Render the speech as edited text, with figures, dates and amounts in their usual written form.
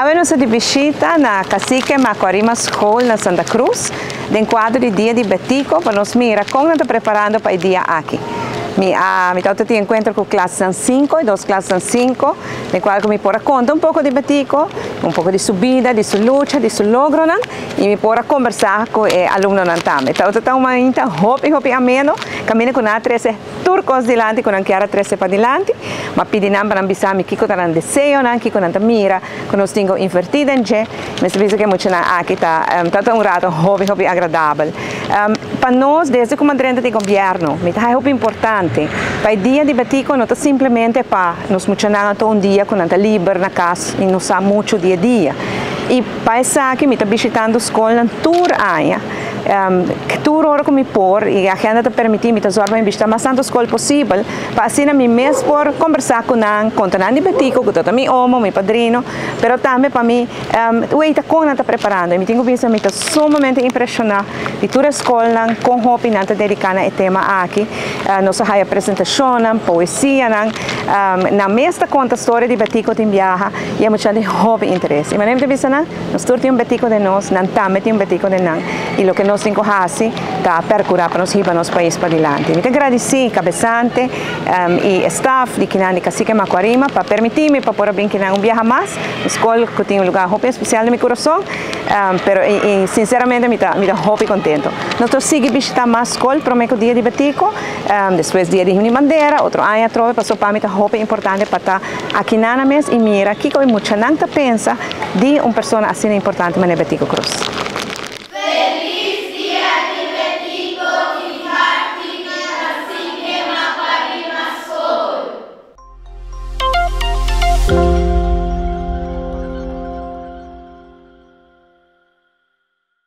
Avevamo di visita na Cacique Macuarima School na Santa Cruz, nel quadro di Dia di Betico, per nos mira come sto preparando para il dia aqui. Mi ti encuentro con clase 5 y dos clases 5, nel quale mi puedo raccontar un poco di Betico, un poco di su vida, di su lucha, di su logro, e mi puedo conversar con alumnos también. Está una manita hopi ameno, cammino con altre turcos dilante, con anche 13 pa dilante, ma pidi namba bisami kiko taran deseo, kiko nanta mira, con os tingo invertida in je, mi si che mucho na aqui tá un rato hopi agradabile. Para nós, desde como comandante de governo, é muito importante. Para o dia de Betico, não é simplesmente para nos funcionar um dia com a livre na casa e nos há muito dia a dia. E para isso aqui, eu estou visitando a escola toda a área. Toda hora que me por e a agenda te permite me trazer em vista mais tanto escola possível para assim a mim mesmo por conversar com ele, contar de Betico, com todo meu homo, meu padrino, mas também para mim o que está preparando. Eu tenho visto me está sumamente impressionado de toda a escola com a opinião dedicada ao tema aqui. Nós temos apresentação, poesia, na mesma conta a história de Betico tem viaja e é muito de hobby interesse. Mas nem visto nós temos Betico de nós, não também tem Betico de nós e o que nós temos que da percurar para nos ir para nosso país para adiante. Eu agradeço cabeçante e staff de Kinani Cacique Macuarima para permitir-me para poder vir um viaje mais. A escola que tem um lugar especial no meu coração, mas sinceramente me dá muito contento. Nós seguimos visitar mais escola para o meu dia de Betico, depois dia de Rio Bandeira, outro ano trove, passou para mim muito importante para estar aqui na mesa e mira aqui com muito não pensa de uma pessoa assim importante na Betico Cruz.